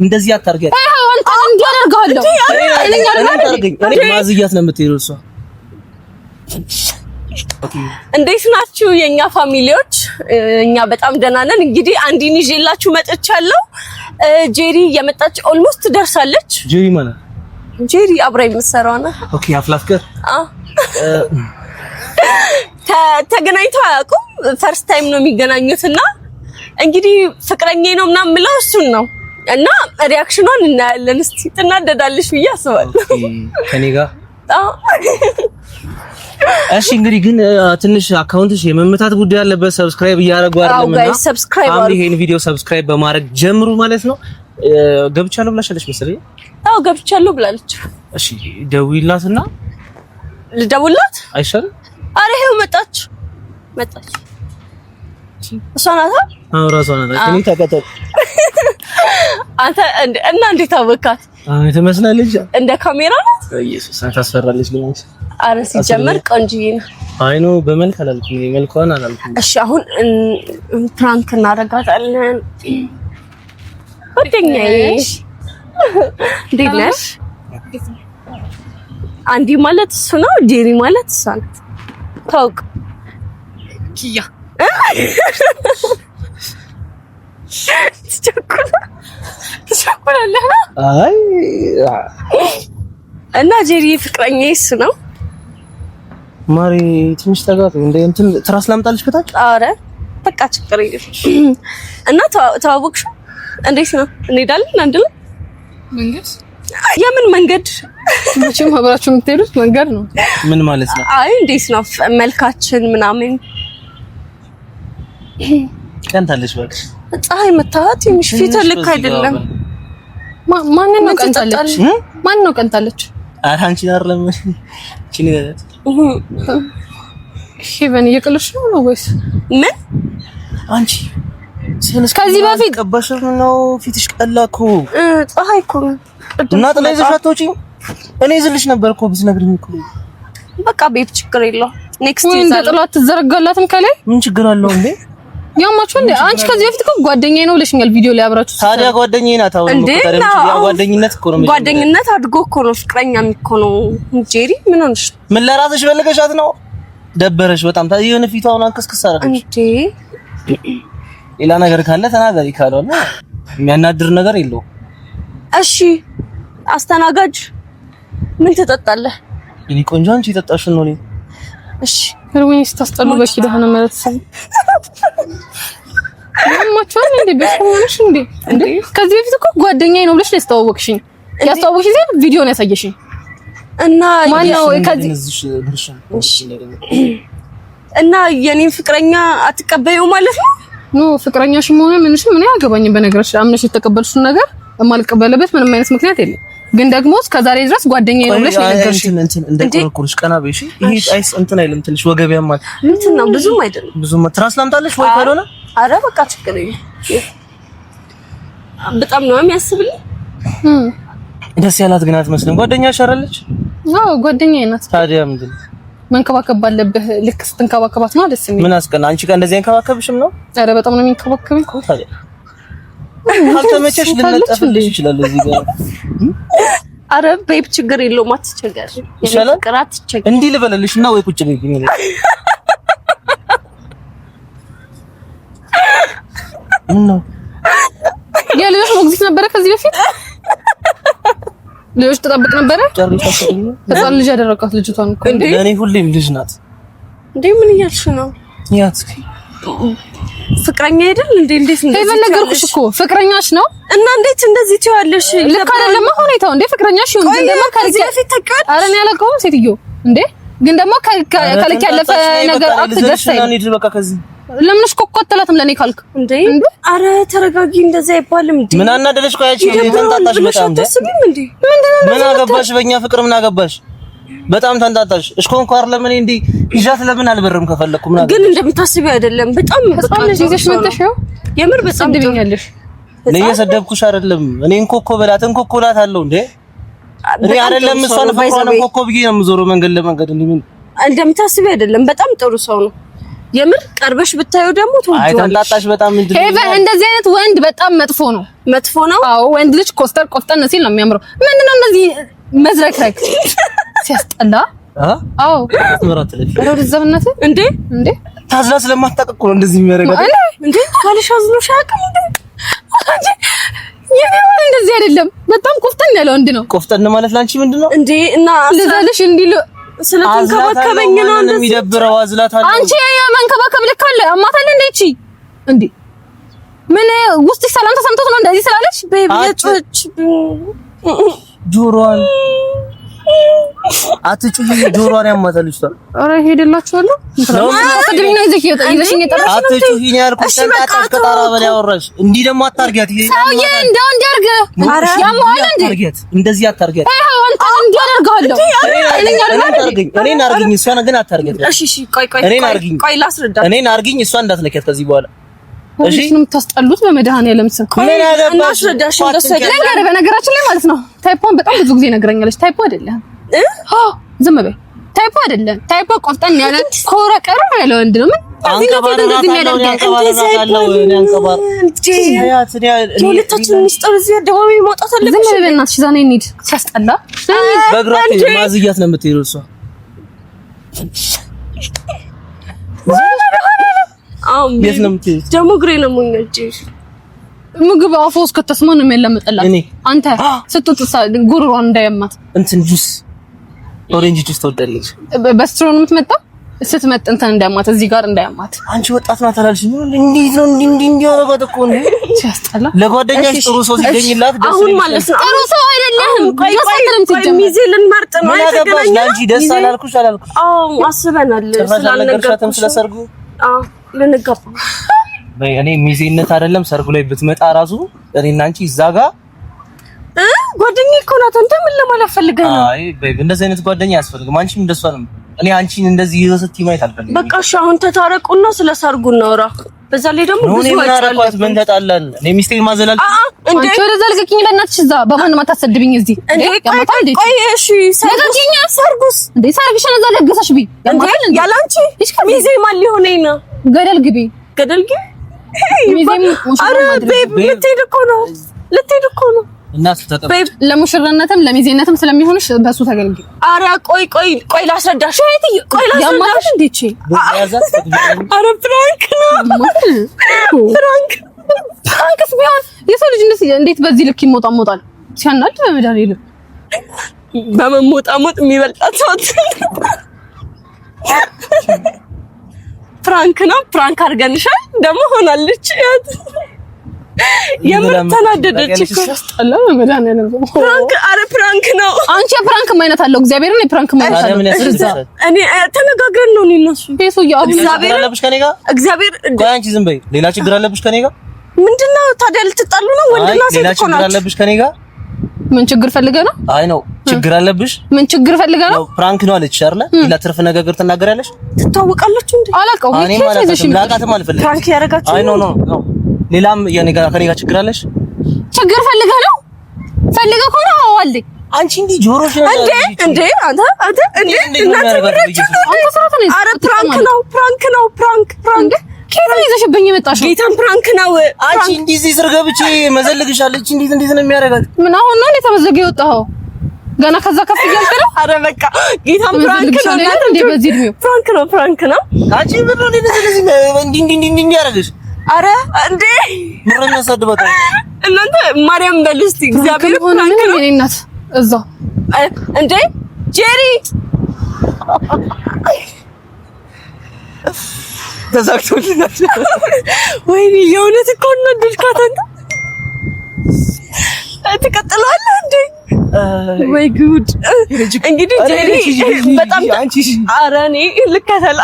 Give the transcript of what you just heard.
እንደዚህ አታርገኝ። አንተ እንዲያደርጋለሁ እኔ ማዝያት ነው የምትሄደው እሷ። እንዴት ናችሁ የኛ ፋሚሊዎች? እኛ በጣም ደህና ነን። እንግዲህ አንዲን ይዤላችሁ መጥቻለሁ። ጄሪ የመጣች ኦልሞስት ደርሳለች። ጄሪ ማለት ጄሪ አብራ የምትሰራው ነው። ኦኬ አፍላፍከር ተገናኝተው አያውቁም። ፈርስት ታይም ነው የሚገናኙትና እንግዲህ ፍቅረኛዬ ነው ምናምን የምለው እሱን ነው እና ሪአክሽኗን እናያለን። እስቲ ትናደዳለሽ ብዬ አስባለሁ ከኔ ጋር። እሺ እንግዲህ ግን ትንሽ አካውንትሽ የመመታት ጉዳይ አለበት። ሰብስክራይብ እያደረጉ አይደለም እና አሁን ይሄን ቪዲዮ ሰብስክራይብ በማድረግ ጀምሩ ማለት ነው። ገብቻለሁ ብላሻለች መሰለኝ። አዎ ገብቻለሁ ብላለች። እሺ ደውይላትና ልደውልላት አይሻልም? አረ ይሄው መጣች። እሷ ናት። አዎ ራሷ ናት። እኔ ተከተል አንተ እና እንዴት አወቃት? ትመስላለች እንደ ካሜራ ናት። ኢየሱስ ታስፈራለች ልጅ። አረ ሲጀመር ቆንጆዬ ነው። አይ ነው በመልክ አላልኩም፣ መልኳን አላልኩም። እሺ አሁን ፕራንክ እናደርጋታለን። ወደኛዬ እንዴት ነሽ? አንዲ ማለት እሱ ነው፣ ጄሪ ማለት እሷ ናት። ታውቅ ኪያ ትቸኩላለህ? አይ እና ጄሪ ፍቅረኛዬ እሱ ነው። ማሪ ትንሽ ተጋቱ እንደ እንትን ትራስ ላምጣልሽ ከታች። አረ በቃ ችግር የለም። እና ተዋወቅሽ? እንዴት ነው? እንሄዳለን አንድ ላይ መንገድ? የምን መንገድ? መቼም አብራችሁ የምትሄዱት መንገድ ነው። ምን ማለት ነው? አይ እንዴት ነው መልካችን ምናምን ቀንታለሽ ባክሽ። ፀሐይ መታት ትንሽ ፊት ልክ አይደለም። ማን ነው ቀንታለች? ማን ነው ቀንታለች? ኧረ አንቺ አይደለም እቺ ነገር ሄቨን እየቀለድሽ ነው ወይስ ምን? አንቺ ከዚህ በፊት ቀባሽም ነው ፊትሽ ቀላኮ። ፀሐይ እኮ እና ጥለይዘሽ አትወጪ። እኔ ይዝልሽ ነበር እኮ ብትነግሪኝ እኮ። በቃ ቤት ችግር የለውም። ኔክስት ይዛል እንደ ጥላት ትዘረጋላትም ከላይ ምን ችግር አለው እንዴ? ያማችሁ እንዴ? አንቺ ከዚህ በፊት እኮ ጓደኛዬ ነው ብለሽኛል ቪዲዮ ላይ አብራችሁ። ታዲያ ጓደኛዬ ናት። አሁን ያ ጓደኝነት እኮ ነው። ጓደኝነት አድጎ እኮ ነው ፍቅረኛም እኮ ነው። ጄሪ ምን ሆነሽ? ምን ለራስሽ ፈልገሻት ነው? ደበረሽ በጣም ታዲያ የሆነ ፊቷን አንከስክስ አደረገሽ እንዴ? ሌላ ነገር ካለ ተናገሪ፣ ካልሆነ የሚያናድር ነገር የለውም። እሺ አስተናጋጅ ምን ትጠጣለህ? እኔ ቆንጆ አንቺ የጠጣሽ ነው። እሺ ሩኝ ስታስጠሉ በኪዳነ ማለት ሰው ያማችኋል እንዴ? በሽሞንሽ እንዴ? እንዴ ከዚህ በፊት እኮ ጓደኛዬ ነው ብለሽ ያስተዋወቅሽኝ። ያስተዋወቅሽኝ ዘይ ቪዲዮ ነው ያሳየሽኝ። እና ማን ነው ከዚህ እና የኔን ፍቅረኛ አትቀበዩ ማለት ነው? ኖ ፍቅረኛሽ ሆነ ምንሽ ምን ያገባኝ። በነገርሽ አምነሽ የተቀበልሽውን ነገር የማልቀበልበት ምንም አይነት ምክንያት የለም። ግን ደግሞ እስከዛሬ ድረስ ጓደኛዬ ነው ብለሽ ነገርሽኝ። እንትን እንደቆርቆርሽ ቀና በይሽ። ይሄ አይስ እንትን አይልም። ትንሽ ወገቢያም ማለት እንትን ነው። ብዙም አይደለም። ብዙም ትራስ ላምጣልሽ ወይ ካልሆነ? አረ በቃ ችግር የለም። በጣም ነው የሚያስብልኝ። ደስ ያላት ግን አትመስልም። ጓደኛሽ አይደለች? አዎ ጓደኛዬ ናት። ታዲያ ምንድን መንከባከብ ባለብህ ልክ ስትንከባከባት ነው ደስ የሚል። ምን አስቀና? አንቺ ጋር እንደዚህ አንከባከብሽም ነው? አረ በጣም ነው የሚንከባከበኝ። ታዲያ ካልተመቸሽ ልንጠፍልሽ ይችላል እዚህ ጋር። አረ ቤብ ችግር የለውም አትቸገር። ይሻላል እንዲህ ልበልልሽ እና ወይ ቁጭ በይ ግን ነው። የልጆች ሞግዚት ነበረ ከዚህ በፊት ልጆች ተጠብቅ ነበረ። ህፃን ልጅ ያደረጋት ልጅቷን እኮ እንዴ ለኔ ሁሌም ልጅ ናት እንዴ። ምን እያልሽ ነው? ያት ፍቅረኛ አይደል እንዴ? እንዴት ነው? ነገርኩሽ እኮ ፍቅረኛሽ ነው እና እንዴት እንደዚህ ትያለሽ? ልክ አይደለም ሁኔታው። እንዴ ፍቅረኛሽ ይሁን ግን ደግሞ ከዚህ በፊት ተቀበል። ኧረ እኔ አላውቀውም ሴትዮ። እንዴ ግን ደግሞ ከልክ ያለፈ ነገር አትደርሰኝ። በቃ ከዚህ ለምንሽ ኮኮተላትም ለኔ ካልክ እንዴ? አረ ተረጋጊ። እንደዛ አይባልም እንዴ። ምን አናደረሽ? ቆያቺ ተንጣጣሽ በጣም እንዴ። ምን አገባሽ? በእኛ ፍቅር ምን አገባሽ? በጣም ተንጣጣሽ። እሽኮንኳር ለምን እንዴ ይዣት ለምን አልበረም? ከፈለኩ ምን ግን እንደምታስቢው አይደለም። በጣም በጣም ልጅሽ መጥተሽው የምር በጣም ድብኛለሽ። ለየሰደብኩሽ አይደለም። እኔ እንኮኮ በላት እንኮኮ ላት አለው እንዴ። እኔ አይደለም እሷን ፈራን እንኮኮ ብዬ ነው የምዞረው መንገድ ለመንገድ። እንዴ ምን እንደምታስቢው አይደለም። በጣም ጥሩ ሰው ነው። የምር ቀርበሽ ብታዩ ደግሞ ትወጂዋለሽ። አይ ተንጣጣሽ በጣም እንዴ ሄቨን እንደዚህ አይነት ወንድ በጣም መጥፎ ነው። መጥፎ ነው? አዎ ወንድ ልጅ ኮስተር ቆፍጠን ሲል ነው የሚያምረው። ምንድነው እነዚህ መዝረክረክ ሲያስጠላ። አዎ ምራት ልጅ ወደዛብነት እንዴ ታዝላ ስለማታቀቁ ነው እንደዚህ የሚያደርገው እንዴ ካልሽ አዝሎ ሻቀም እንዴ የኔው እንደዚህ አይደለም። በጣም ቆፍጠን ያለው ወንድ ነው። ቆፍጠን ማለት ላንቺ ምንድነው እንዴ? እና ለዛለሽ እንዲሉ ስለተንከባከበኝ ነው እንደዚህ የሚደብረው። አዝላታለሁ አንቺ የመንከባከብ ልክ አለ አማታለ እንዴ እቺ እንዴ ምን ውስጥ ሰላም ተሰምቶት ነው እንደዚህ ስላለሽ በቤቶች ጆሮዋን አትጩሂ ጆሮዋን ያማታል እሷ። ኧረ ሄደላችኋለሁ አትግሪና ይዘሽ ይዘሽኝ የጠራሽ አትጩሂ ነው ያልኩሽ። ተንጣጣሽ ከጣራ በላይ አወራሽ። እንዲህ ደግሞ አታርጊያት። ይሄ ሰውዬ እንደው እንዲያርግ ያማዋል እንዴ እንደዚህ አታርጊያት። አይው አንተ እንዲያደርጋለሁ እኔን አርጊኝ እሷን ግን አታርጊያት። እሺ ቆይ ቆይ ላስረዳ። እኔን አርጊኝ እሷን እንዳትነኪያት ከዚህ በኋላ እሺ ነው የምታስጠሉት። በመድኃኒዓለም ስም እናስረዳሽ። ነገር በነገራችን ላይ ማለት ነው ታይፖን በጣም ብዙ ጊዜ ነገረኛለች። ታይፖ አይደለም ዝም በይ። ታይፖ አይደለም። ታይፖ ቆፍጠን ያለ ኮራ ቀረ ያለ ወንድ ነው። ምን ሲያስጠላ ማዝያት ነው የምትሄደው እሷ። የት ነው የምትሄጂው? ደግሞ ግሬ ነው የምንገጭ ምግብ አፎ ውስጥ ከተስማ ነው የሚያለምጥላት። አንተ ስትጥሳ ጉሮሯን እንዳያማት እንትን ጁስ ኦሬንጅ ጁስ ተወደለች። በስትሮ ነው የምትመጣው። ስትመጥ እንትን እንዳያማት እዚህ ጋር እንዳያማት። አንቺ ወጣት ናት አላልሽ? እንዴት ነው እንዲህ ያረጋት እኮ ነው። ሲያስጠላ። ለጓደኛሽ ጥሩ ሰው ሲገኝላት ደስ አሁን ማለት ነው። ጥሩ ሰው አይደለም። ቆይ ሚዜ ልንመርጥ ነው አይተገናኝ። አንቺ ደስ አላልኩሽ? አዎ አስበናል። ስላልነገርሻትም ስለሰርጉ ልንጋባ እኔ ሚዜነት አይደለም ሰርጉ ላይ ብትመጣ ራሱ እኔና አንቺ እዛ ጋር ጓደኛዬ እኮ ናት። አንተ ምን ለማለት ፈልገህ ነው? አይ ቤቢ እንደዚህ አይነት ጓደኛ አያስፈልግም። አንቺም እንደሷ ነው። እኔ አንቺን እንደዚህ ይዘው ስትይ ማየት አልፈልግም። በቃ እሺ አሁን ተታረቁና ስለ ሰርጉ እናውራ። በዛ ላይ ደግሞ ብዙ ወጣት ምን ተጣላን? እኔ ሚስቴን ማዘላል እንዴ ወደዛ ልቀቂኝ በእናትሽ። እዛ በማንም አታሰድብኝ እዚህ እንዴ ያማታ እንዴ። ቆይ እሺ ሰርጉኛ ሰርጉስ እንዴ ሰርግሽን እዛ ለገሰሽ ቢ ያላንቺ ሚዜ ማን ሊሆነኝ ነው? ገደል ግቢ ሚዜም አረ ቤብ ልትሄድ እኮ ነው እናት ተጠበቅ። ለሙሽራነትም ለሚዜነትም ስለሚሆንሽ በሱ ተገልግይ። አረ ቆይ ላስረዳሽ። ያማታሽ እንዴ እቺ አረ ፍራንክስ ቢሆን የሰው ልጅ እንዴት በዚህ ልክ ይሞጣሞጣል? ሲያናድ በመድኃኒዓለም በመሞጣሞጥ የሚበልጣት ሰው ፍራንክ ነው። ፍራንክ አድርገንሻል ደግሞ ሆናለች። የምር ተናደደች እኮ አስጠላ። በመድኃኒዓለም ፍራንክ ነው። አንቺ ፍራንክ ማይነት አለው። እግዚአብሔርን የፍራንክ ማይነት አለው። እኔ ተነጋግረን ነው እነሱ ቤቱያ እግዚአብሔር አለብሽ ከኔ ጋር እግዚአብሔር ቆይ አንቺ ዝም በይ። ሌላ ችግር አለብሽ ከኔ ጋር? ምንድነው ታዲያ ልትጣሉ ነው? ወንድና ሴት እኮ ናችሁ። ሌላ ችግር አለብሽ ከኔ ጋር? ምን ችግር ፈልገህ ነው? አይ ነው ችግር አለብሽ? ምን ችግር ፈልገህ ነው? ፍራንክ ነው አለች አይደል? ለትርፍ ነገር ትናገራለሽ። ትተዋወቃላችሁ እንዴ? አላውቀውም። እኔ ማለት ነው ላቃተም አልፈልግም። ፍራንክ ያረጋችሁ? አይ ኖ ሌላም ከኔ ጋር ችግር አለሽ? ችግር ፈልገህ ነው? ፈልገህ እኮ ነው አዋልኝ። አንቺ እንዴ ጆሮሽ ነው እንዴ አንተ እናት ብራችሁ ነው። አረ ፕራንክ ነው ከየት ይዘሽብኝ የመጣሽው? ጌታን ፕራንክ ነው። አንቺ እንዲህ እዚህ ስር ገብቼ መዘልግሻለች። እንዴት ነው የሚያደርጋት? ምን አሁን ነው የተመዘገ የወጣኸው? ገና ከዛ ከፍ እያልክ ነው? አረ በቃ ጌታን ፕራንክ ነው እንዴ በዚህ እድሜው ፕራንክ ነው። አንቺ ምን ነው እንደዚህ እንዲህ ያደርግሽ? አረ እንዴ ምረኛ ሰድበታ እናንተ ማርያም በል እስቲ እግዚአብሔር ፕራንክ ነው። የኔ እናት እዛው እንዴ ጄሪ ተዛክቶልኛል። ወይኔ የእውነት እኮ እናደድካት አንተ። ትቀጥላለህ እንዴ? ወይ ጉድ! እንግዲህ ጄሪ በጣም ኧረ እኔ ልከተላ